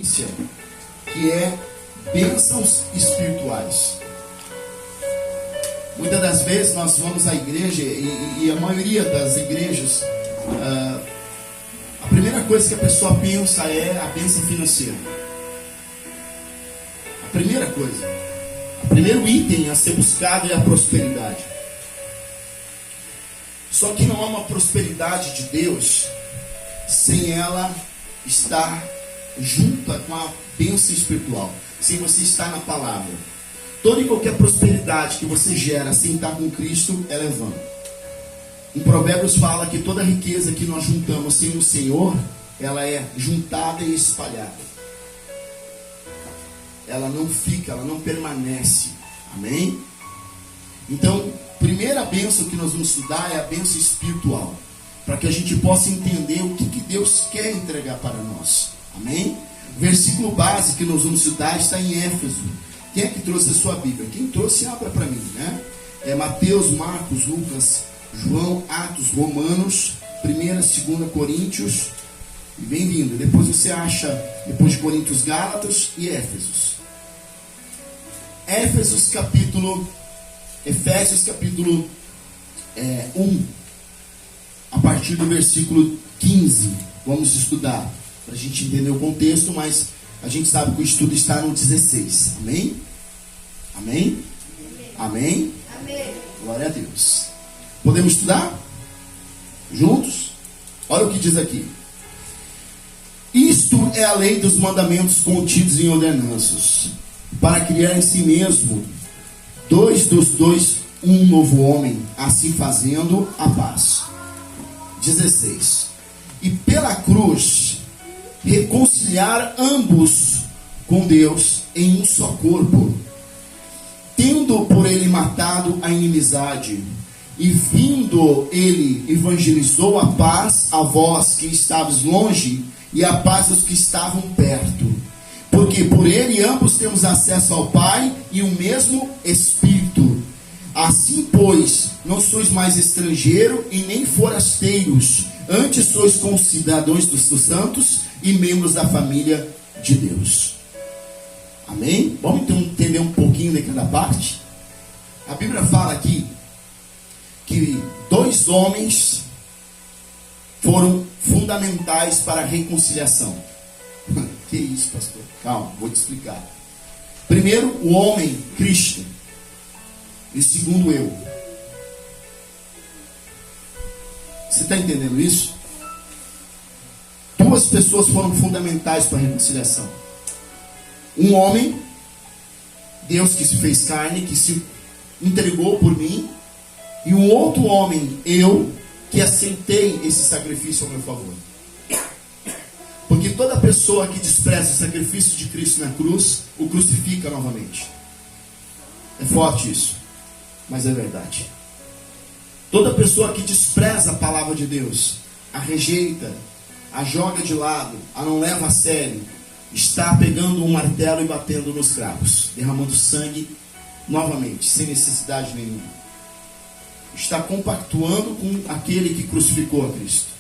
que é bênçãos espirituais. Muitas das vezes nós vamos à igreja e a maioria das igrejas, a primeira coisa que a pessoa pensa é a bênção financeira. A primeira coisa, o primeiro item a ser buscado é a prosperidade. Só que não há uma prosperidade de Deus sem ela estar junta com a bênção espiritual, sem você estar na palavra. Toda e qualquer prosperidade que você gera sem estar com Cristo, ela é vã. Em Provérbios fala que toda riqueza que nós juntamos sem o Senhor, ela é juntada e espalhada. Ela não fica, ela não permanece. Amém? Então, primeira bênção que nós vamos estudar é a bênção espiritual, para que a gente possa entender o que Deus quer entregar para nós. Amém? O versículo base que nós vamos estudar está em Éfeso. Quem é que trouxe a sua Bíblia? Quem trouxe, abra para mim, né? É Mateus, Marcos, Lucas, João, Atos, Romanos, 1ª, 2ª Coríntios, e vem vindo. Depois você acha, depois de Coríntios, Gálatas e Éfesos. Efésios capítulo 1, a partir do versículo 15, vamos estudar, para a gente entender o contexto, mas a gente sabe que o estudo está no 16, amém? Amém? Amém? Amém. Glória a Deus. Podemos estudar? Juntos? Olha o que diz aqui. Isto é a lei dos mandamentos contidos em ordenanças, para criar em si mesmo dois dos dois um novo homem, assim fazendo a paz. 16. E pela cruz reconciliar ambos com Deus em um só corpo, tendo por ele matado a inimizade, e vindo ele evangelizou a paz a vós que estavais longe, e a paz aos que estavam perto. Porque por ele ambos temos acesso ao Pai e o mesmo Espírito. Assim, pois, não sois mais estrangeiro e nem forasteiros, antes sois concidadãos dos santos e membros da família de Deus. Amém? Vamos então entender um pouquinho de cada parte? A Bíblia fala aqui que dois homens foram fundamentais para a reconciliação. Que isso, pastor? Calma, vou te explicar. Primeiro, o homem, Cristo. E segundo, eu. Você está entendendo isso? Duas pessoas foram fundamentais para a reconciliação. Um homem, Deus que se fez carne, que se entregou por mim. E um outro homem, eu, que aceitei esse sacrifício ao meu favor. Porque toda pessoa que despreza o sacrifício de Cristo na cruz, o crucifica novamente. É forte isso, mas é verdade. Toda pessoa que despreza a palavra de Deus, a rejeita, a joga de lado, a não leva a sério, está pegando um martelo e batendo nos cravos, derramando sangue novamente, sem necessidade nenhuma. Está compactuando com aquele que crucificou a Cristo.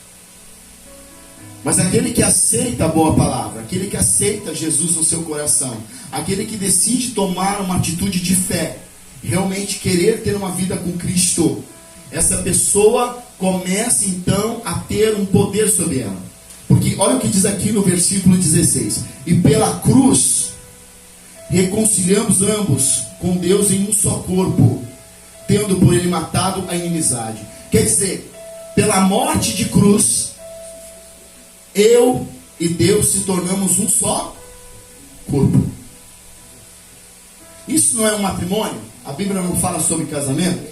Mas aquele que aceita a boa palavra, aquele que aceita Jesus no seu coração, aquele que decide tomar uma atitude de fé, realmente querer ter uma vida com Cristo, essa pessoa começa então a ter um poder sobre ela. Porque olha o que diz aqui no versículo 16. E pela cruz reconciliamos ambos com Deus em um só corpo, tendo por ele matado a inimizade. Quer dizer, pela morte de cruz, eu e Deus se tornamos um só corpo. Isso não é um matrimônio? A Bíblia não fala sobre casamento?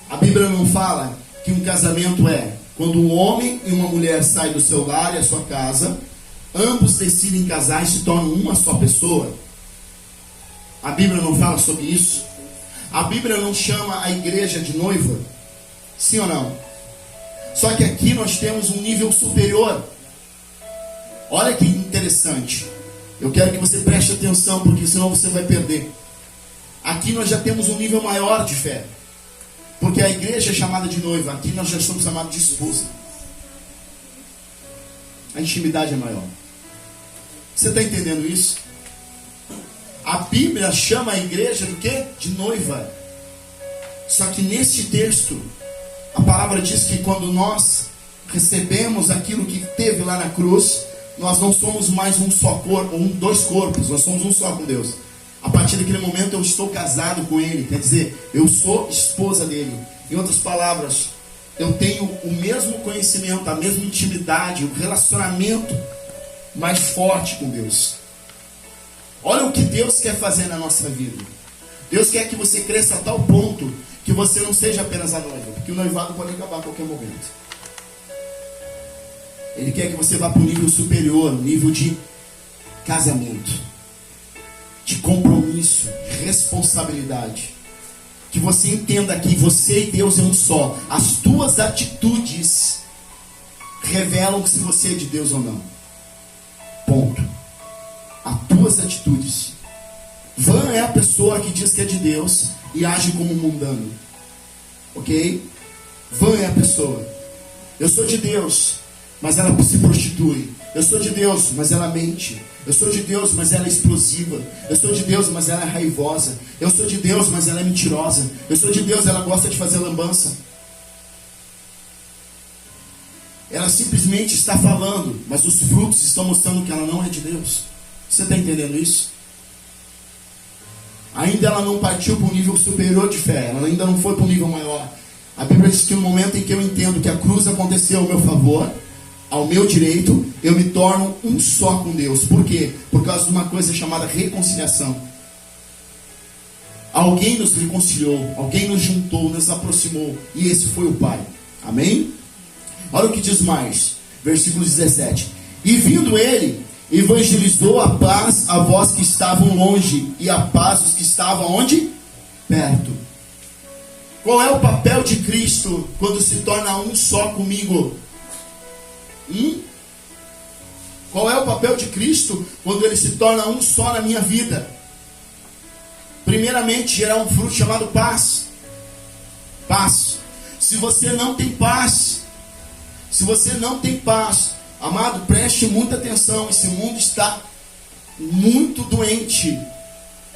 A Bíblia não fala que um casamento é quando um homem e uma mulher saem do seu lar e a sua casa, ambos decidem casar e se tornam uma só pessoa? A Bíblia não fala sobre isso? A Bíblia não chama a igreja de noiva? Sim ou não? Só que aqui nós temos um nível superior. Olha que interessante. Eu quero que você preste atenção, porque senão você vai perder. Aqui nós já temos um nível maior de fé. Porque a igreja é chamada de noiva. Aqui nós já somos chamados de esposa. A intimidade é maior. Você está entendendo isso? A Bíblia chama a igreja do quê? De noiva. Só que nesse texto, a palavra diz que quando nós recebemos aquilo que teve lá na cruz, nós não somos mais um só corpo, dois corpos, nós somos um só com Deus. A partir daquele momento eu estou casado com Ele, quer dizer, eu sou esposa dele. Em outras palavras, eu tenho o mesmo conhecimento, a mesma intimidade, o relacionamento mais forte com Deus. Olha o que Deus quer fazer na nossa vida. Deus quer que você cresça a tal ponto que você não seja apenas a noiva, porque o noivado pode acabar a qualquer momento. Ele quer que você vá para um nível superior, um nível de casamento, de compromisso, de responsabilidade. Que você entenda que você e Deus é um só. As tuas atitudes revelam se você é de Deus ou não. Ponto. As tuas atitudes. Vã é a pessoa que diz que é de Deus e age como um mundano. Ok? Vã é a pessoa. Eu sou de Deus, mas ela se prostitui. Eu sou de Deus, mas ela mente. Eu sou de Deus, mas ela é explosiva. Eu sou de Deus, mas ela é raivosa. Eu sou de Deus, mas ela é mentirosa. Eu sou de Deus, ela gosta de fazer lambança. Ela simplesmente está falando, mas os frutos estão mostrando que ela não é de Deus. Você está entendendo isso? Ainda ela não partiu para um nível superior de fé. Ela ainda não foi para um nível maior. A Bíblia diz que no momento em que eu entendo que a cruz aconteceu ao meu favor, ao meu direito, eu me torno um só com Deus. Por quê? Por causa de uma coisa chamada reconciliação. Alguém nos reconciliou, alguém nos juntou, nos aproximou, e esse foi o Pai. Amém? Olha o que diz mais, versículo 17. E vindo ele, evangelizou a paz a vós que estavam longe, e a paz os que estavam onde? Perto. Qual é o papel de Cristo quando se torna um só comigo? Qual é o papel de Cristo quando ele se torna um só na minha vida? Primeiramente, gerar um fruto chamado paz. Paz. Se você não tem paz, amado, preste muita atenção. Esse mundo está muito doente.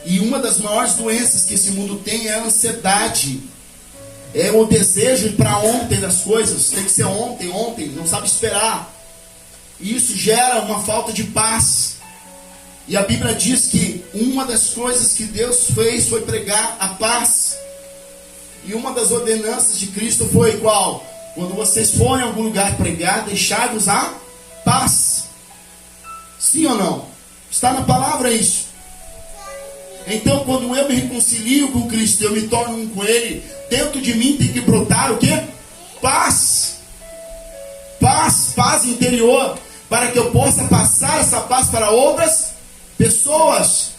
E uma das maiores doenças que esse mundo tem é a ansiedade. É o desejo para ontem das coisas. Tem que ser ontem, não sabe esperar. E isso gera uma falta de paz. E a Bíblia diz que uma das coisas que Deus fez foi pregar a paz. E uma das ordenanças de Cristo foi qual? Quando vocês forem em algum lugar pregar, deixai-vos a paz. Sim ou não? Está na palavra isso. Então, quando eu me reconcilio com Cristo, eu me torno um com Ele, dentro de mim tem que brotar o quê? Paz. Paz interior, para que eu possa passar essa paz para outras pessoas.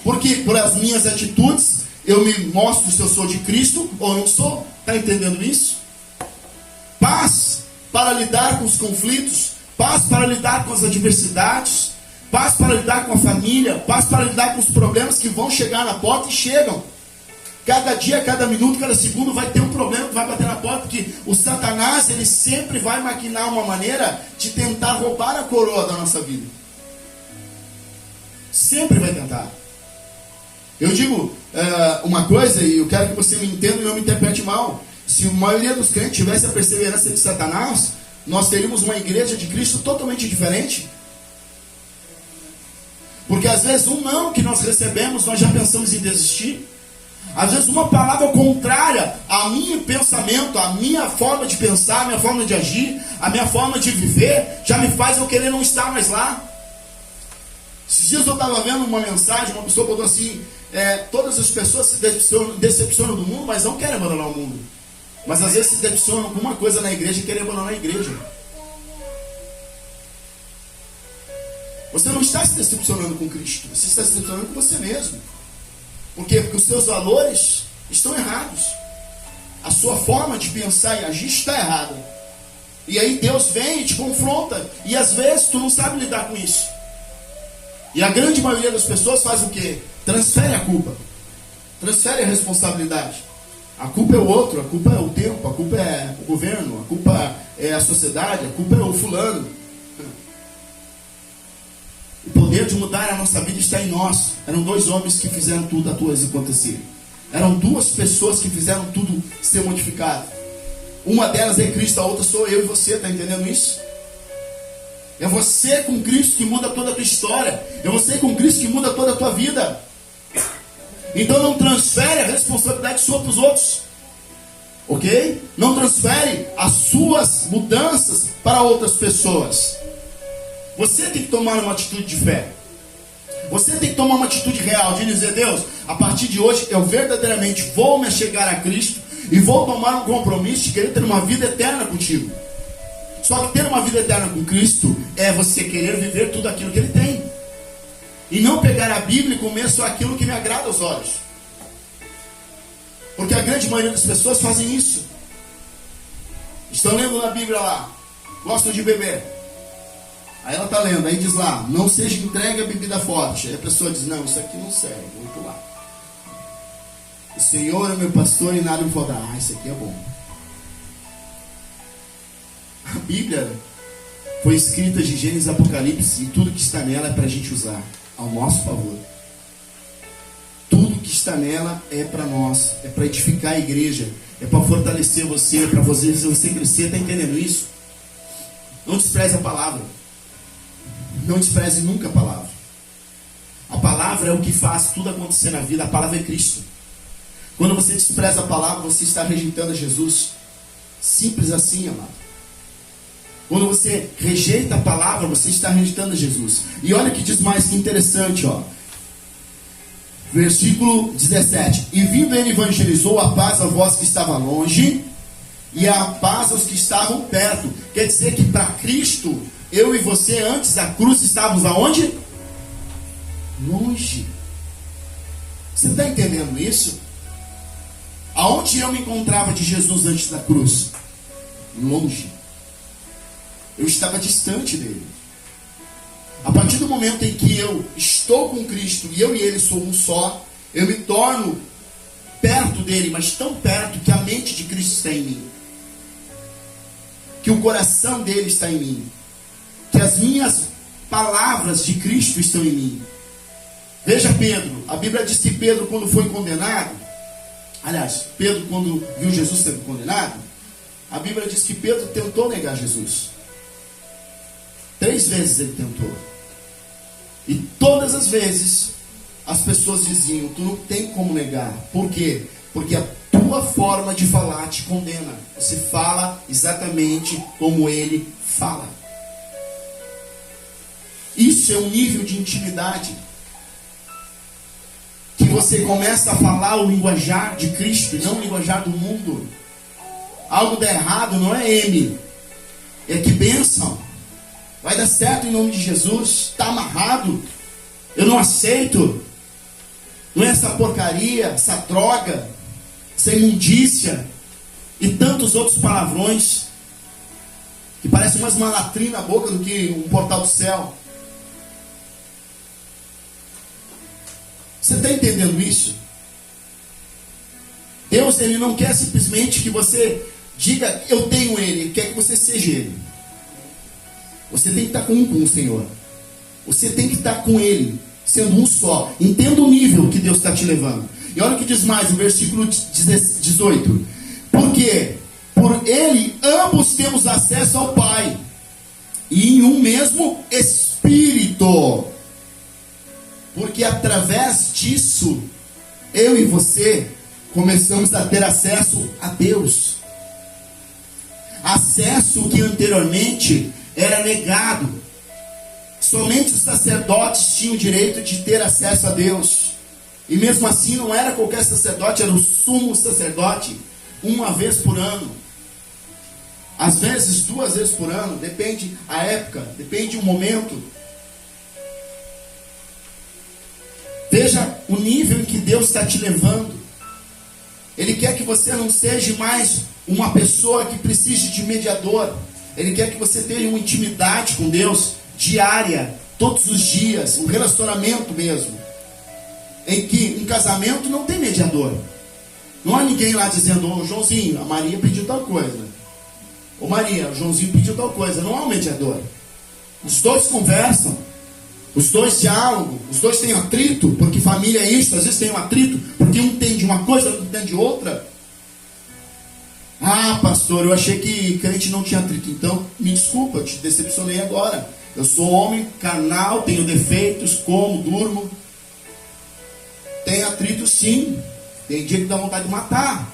Porque por as minhas atitudes, eu me mostro se eu sou de Cristo ou não sou. Está entendendo isso? Paz para lidar com os conflitos, paz para lidar com as adversidades, paz para lidar com a família, paz para lidar com os problemas que vão chegar na porta e chegam. Cada dia, cada minuto, cada segundo vai ter um problema que vai bater na porta, porque o Satanás, ele sempre vai maquinar uma maneira de tentar roubar a coroa da nossa vida. Sempre vai tentar. Eu digo uma coisa, e eu quero que você me entenda e não me interprete mal. Se a maioria dos crentes tivesse a perseverança de Satanás, nós teríamos uma igreja de Cristo totalmente diferente. Porque às vezes um não que nós recebemos, nós já pensamos em desistir. Às vezes uma palavra contrária a meu pensamento, a minha forma de pensar, a minha forma de agir, a minha forma de viver, já me faz eu querer não estar mais lá. Esses dias eu estava vendo uma mensagem, uma pessoa botou assim, todas as pessoas se decepcionam do mundo, mas não querem abandonar o mundo. Mas às vezes se decepcionam com alguma coisa na igreja e querem abandonar a igreja. Você não está se decepcionando com Cristo, você está se decepcionando com você mesmo. Por quê? Porque os seus valores estão errados. A sua forma de pensar e agir está errada. E aí Deus vem e te confronta. E às vezes tu não sabe lidar com isso. E a grande maioria das pessoas faz o quê? Transfere a culpa. Transfere a responsabilidade. A culpa é o outro, a culpa é o tempo, a culpa é o governo, a culpa é a sociedade, a culpa é o fulano. O poder de mudar a nossa vida está em nós. Eram dois homens que fizeram tudo a coisa acontecer. Eram duas pessoas que fizeram tudo ser modificado. Uma delas é Cristo, a outra sou eu e você, está entendendo isso? É você com Cristo que muda toda a tua história. É você com Cristo que muda toda a tua vida. Então não transfere a responsabilidade sua para os outros. Ok? Não transfere as suas mudanças para outras pessoas. Você tem que tomar uma atitude de fé. Você tem que tomar uma atitude real de dizer: Deus, a partir de hoje eu verdadeiramente vou me chegar a Cristo e vou tomar um compromisso de querer ter uma vida eterna contigo. Só que ter uma vida eterna com Cristo é você querer viver tudo aquilo que Ele tem. E não pegar a Bíblia e comer só aquilo que me agrada aos olhos. Porque a grande maioria das pessoas fazem isso. Estão lendo na Bíblia lá, gostam de beber. Aí ela está lendo, aí diz lá: não seja entregue a bebida forte. Aí a pessoa diz: não, isso aqui não serve, vou pular. O Senhor é meu pastor e nada me faltará. Ah, isso aqui é bom. A Bíblia foi escrita de Gênesis a Apocalipse, e tudo que está nela é para a gente usar ao nosso favor. Tudo que está nela é para nós, é para edificar a igreja, é para fortalecer você, é para você crescer. Está entendendo isso? Não despreze a palavra. Não despreze nunca a palavra. A palavra é o que faz tudo acontecer na vida. A palavra é Cristo. Quando você despreza a palavra, você está rejeitando a Jesus. Simples assim, amado. Quando você rejeita a palavra, você está rejeitando a Jesus. E olha que diz mais que interessante, ó. Versículo 17. E vindo ele evangelizou a paz a vós que estava longe, e a paz aos que estavam perto. Quer dizer que para Cristo, eu e você antes da cruz estávamos aonde? Longe. Você está entendendo isso? Aonde eu me encontrava de Jesus antes da cruz? Longe. Eu estava distante dele. A partir do momento em que eu estou com Cristo e eu e ele somos um só, eu me torno perto dele, mas tão perto que a mente de Cristo está em mim, que o coração dele está em mim, que as minhas palavras de Cristo estão em mim. Veja Pedro, a Bíblia diz que Pedro, quando foi condenado, aliás, Pedro quando viu Jesus sendo condenado, a Bíblia diz que Pedro tentou negar Jesus. 3 vezes ele tentou. E todas as vezes as pessoas diziam: tu não tem como negar. Por quê? Porque a tua forma de falar te condena. Você fala exatamente como ele fala. Isso é um nível de intimidade, que você começa a falar o linguajar de Cristo e não o linguajar do mundo. Algo dá errado, não é M, é que bênção. Vai dar certo em nome de Jesus. Está amarrado. Eu não aceito. Não é essa porcaria, essa droga, essa imundícia e tantos outros palavrões que parecem mais uma latrina na boca do que um portal do céu. Você está entendendo isso? Deus, ele não quer simplesmente que você diga: eu tenho ele. Ele quer que você seja ele. Você tem que estar com o Senhor. Você tem que estar com Ele, sendo um só. Entenda o nível que Deus está te levando. E olha o que diz mais, no versículo 18. Porque por Ele ambos temos acesso ao Pai, e em um mesmo Espírito. Porque através disso, eu e você começamos a ter acesso a Deus. Acesso que anteriormente era negado. Somente os sacerdotes tinham o direito de ter acesso a Deus. E mesmo assim não era qualquer sacerdote, era o sumo sacerdote, uma vez por ano. Às vezes 2 vezes por ano, depende a época, depende o momento. Veja o nível em que Deus está te levando. Ele quer que você não seja mais uma pessoa que precise de mediador. Ele quer que você tenha uma intimidade com Deus diária, todos os dias, um relacionamento mesmo, em que um casamento não tem mediador. Não há ninguém lá dizendo: ô Joãozinho, a Maria pediu tal coisa. Ô Maria, o Joãozinho pediu tal coisa. Não há um mediador. Os dois conversam. Os dois diálogam, os dois têm atrito, porque família é isso, às vezes tem um atrito, porque um tem de uma coisa, outro tem de outra. Ah, pastor, eu achei que crente não tinha atrito. Então, me desculpa, eu te decepcionei agora. Eu sou homem carnal, tenho defeitos, como, durmo. Tem atrito sim. Tem dia que dá vontade de matar.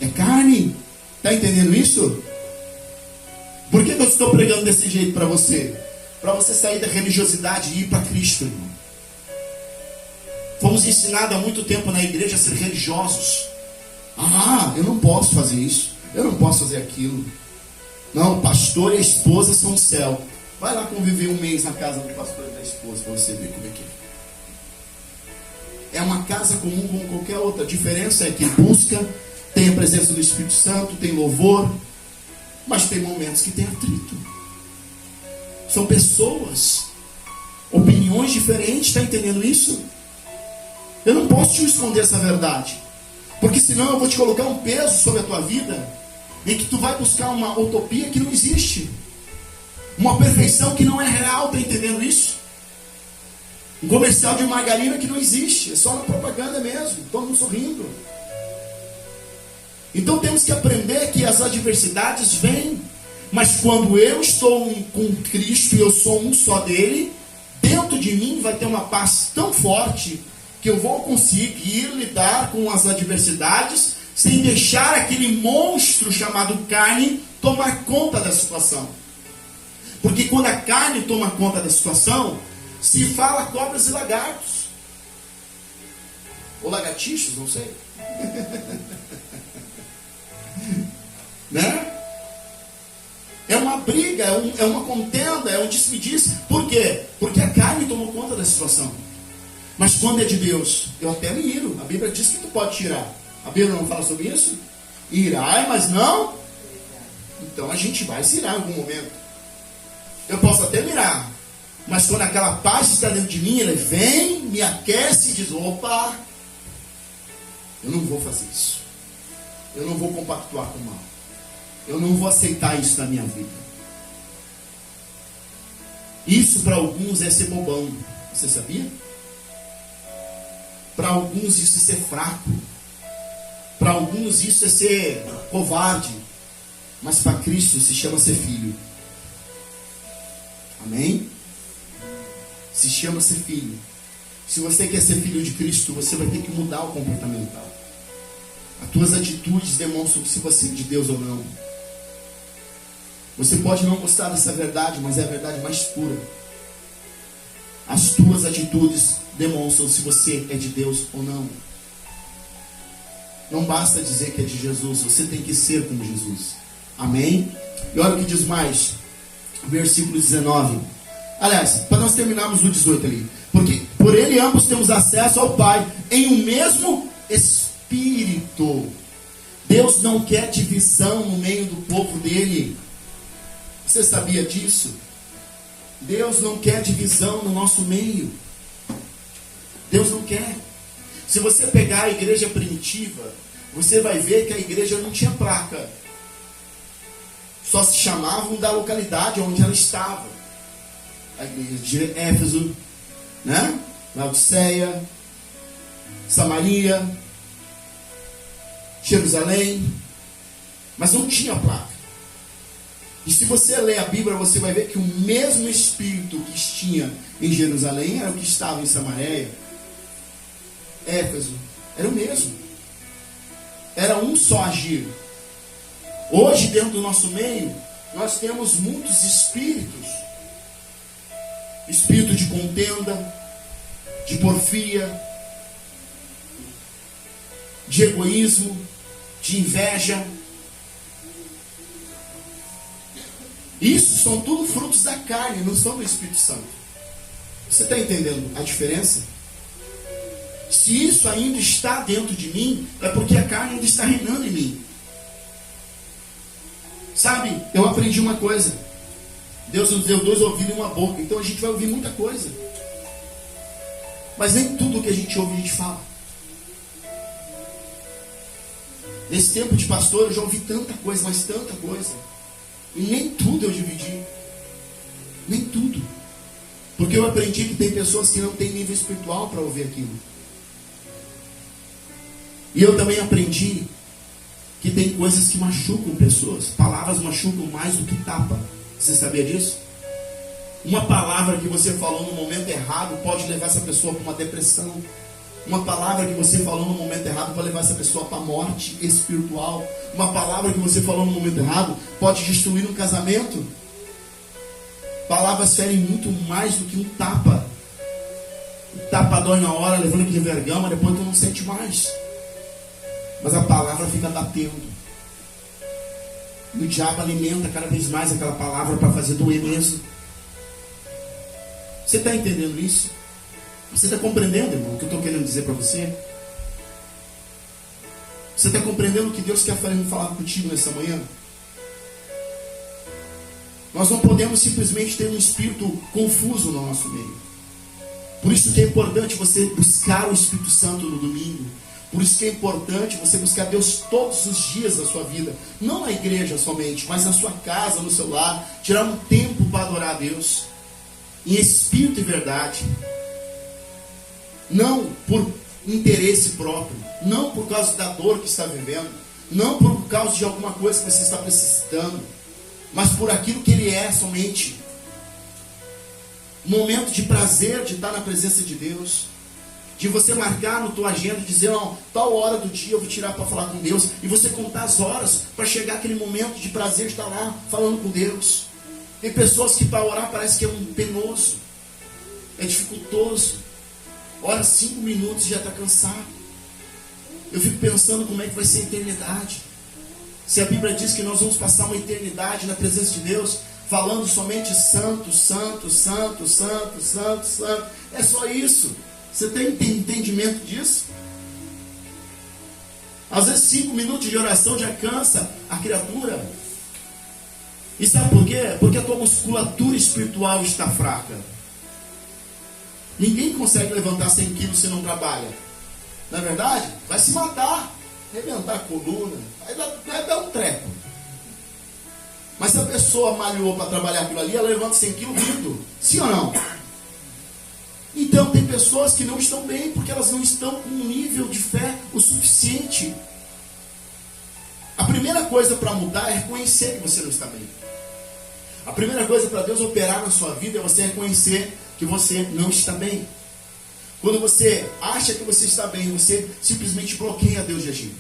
É carne. Está entendendo isso? Por que eu estou pregando desse jeito para você? Para você sair da religiosidade e ir para Cristo, irmão. Fomos ensinados há muito tempo na igreja a ser religiosos. Ah, eu não posso fazer isso. Eu não posso fazer aquilo. Não, o pastor e a esposa são o céu. Vai lá conviver um mês na casa do pastor e da esposa para você ver como é que é. É uma casa comum como qualquer outra. A diferença é que busca, tem a presença do Espírito Santo, tem louvor, mas tem momentos que tem atrito. São pessoas, opiniões diferentes, está entendendo isso? Eu não posso te esconder essa verdade, porque senão eu vou te colocar um peso sobre a tua vida, em que tu vai buscar uma utopia que não existe, uma perfeição que não é real, está entendendo isso? Um comercial de margarina que não existe, é só na propaganda mesmo, todo mundo sorrindo. Então temos que aprender que as adversidades vêm, mas quando eu estou com Cristo e eu sou um só dele, dentro de mim vai ter uma paz tão forte que eu vou conseguir lidar com as adversidades sem deixar aquele monstro chamado carne tomar conta da situação. Porque quando a carne toma conta da situação, se fala cobras e lagartos. Ou lagartixos, não sei. Né? É uma briga, é uma contenda, é um disse-me-disse. Por quê? Porque a carne tomou conta da situação. Mas quando é de Deus, eu até me iro. A Bíblia diz que tu pode tirar. A Bíblia não fala sobre isso? Irai, mas não. Então a gente vai se irar em algum momento. Eu posso até mirar, mas quando aquela paz está dentro de mim, ele vem, me aquece e diz: opa, eu não vou fazer isso. Eu não vou compactuar com o mal. Eu não vou aceitar isso na minha vida. Isso para alguns é ser bobão. Você sabia? Para alguns isso é ser fraco. Para alguns isso é ser covarde. Mas para Cristo se chama ser filho. Amém? Se chama ser filho. Se você quer ser filho de Cristo, você vai ter que mudar o comportamental. As tuas atitudes demonstram se você é de Deus ou não. Você pode não gostar dessa verdade, mas é a verdade mais pura. As tuas atitudes demonstram se você é de Deus ou não. Não basta dizer que é de Jesus, você tem que ser como Jesus. Amém? E olha o que diz mais. Versículo 19. Aliás, para nós terminarmos o 18 ali. Porque por ele ambos temos acesso ao Pai em um mesmo Espírito. Deus não quer divisão no meio do povo dele. Você sabia disso? Deus não quer divisão no nosso meio. Deus não quer. Se você pegar a igreja primitiva, você vai ver que a igreja não tinha placa. Só se chamavam da localidade onde ela estava. A igreja de Éfeso, né? Laodiceia, Samaria, Jerusalém. Mas não tinha placa. E se você ler a Bíblia, você vai ver que o mesmo Espírito que tinha em Jerusalém era o que estava em Samaria, Éfeso. Era o mesmo. Era um só agir. Hoje, dentro do nosso meio, nós temos muitos espíritos. Espírito de contenda, de porfia, de egoísmo, de inveja. Isso são tudo frutos da carne, não são do Espírito Santo. Você está entendendo a diferença? Se isso ainda está dentro de mim, é porque a carne ainda está reinando em mim. Sabe, eu aprendi uma coisa. Deus nos deu 2 ouvidos e uma boca. Então a gente vai ouvir muita coisa. Mas nem tudo que a gente ouve a gente fala. Nesse tempo de pastor eu já ouvi tanta coisa, mas tanta coisa. E nem tudo eu dividi. Nem tudo. Porque eu aprendi que tem pessoas que não têm nível espiritual para ouvir aquilo. E eu também aprendi que tem coisas que machucam pessoas. Palavras machucam mais do que tapa. Você sabia disso? Uma palavra que você falou no momento errado pode levar essa pessoa para uma depressão. Uma palavra que você falou no momento errado pode levar essa pessoa para a morte espiritual. Uma palavra que você falou no momento errado pode destruir um casamento. Palavras ferem muito mais do que um tapa. O tapa dói na hora, levando que vergama, depois tu não sente mais. Mas a palavra fica batendo. E o diabo alimenta cada vez mais aquela palavra para fazer doer mesmo. Você está entendendo isso? Você está compreendendo, irmão, o que eu estou querendo dizer para você? Você está compreendendo o que Deus quer falar contigo nessa manhã? Nós não podemos simplesmente ter um espírito confuso no nosso meio. Por isso que é importante você buscar o Espírito Santo no domingo. Por isso que é importante você buscar Deus todos os dias da sua vida. Não na igreja somente, mas na sua casa, no seu lar. Tirar um tempo para adorar a Deus. Em espírito e verdade. Não por interesse próprio. Não por causa da dor que está vivendo. Não por causa de alguma coisa que você está precisando. Mas por aquilo que Ele é somente. Momento de prazer de estar na presença de Deus. De você marcar na tua agenda e dizer, não, tal hora do dia eu vou tirar para falar com Deus. E você contar as horas para chegar aquele momento de prazer de estar lá falando com Deus. Tem pessoas que para orar parece que é um penoso. É dificultoso. Ora 5 minutos e já está cansado. Eu fico pensando como é que vai ser a eternidade. Se a Bíblia diz que nós vamos passar uma eternidade na presença de Deus, falando somente santo, santo, santo, santo, santo, santo. É só isso. Você tem entendimento disso? Às vezes 5 minutos de oração já cansa a criatura. E sabe por quê? Porque a tua musculatura espiritual está fraca. Ninguém consegue levantar 100 quilos se não trabalha. Não é verdade? Vai se matar. Arrebentar a coluna. Vai dar um treco. Mas se a pessoa malhou para trabalhar aquilo ali, ela levanta 100 quilos vindo. Sim ou não? Então tem pessoas que não estão bem, porque elas não estão com um nível de fé o suficiente. A primeira coisa para mudar é reconhecer que você não está bem. A primeira coisa para Deus operar na sua vida é você reconhecer que você não está bem. Quando você acha que você está bem, você simplesmente bloqueia Deus de agir.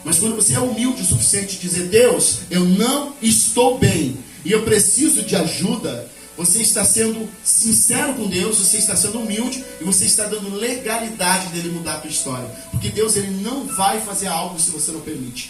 Mas quando você é humilde o suficiente de dizer, Deus, eu não estou bem e eu preciso de ajuda, você está sendo sincero com Deus, você está sendo humilde e você está dando legalidade dele mudar a tua história. Porque Deus, ele não vai fazer algo se você não permite.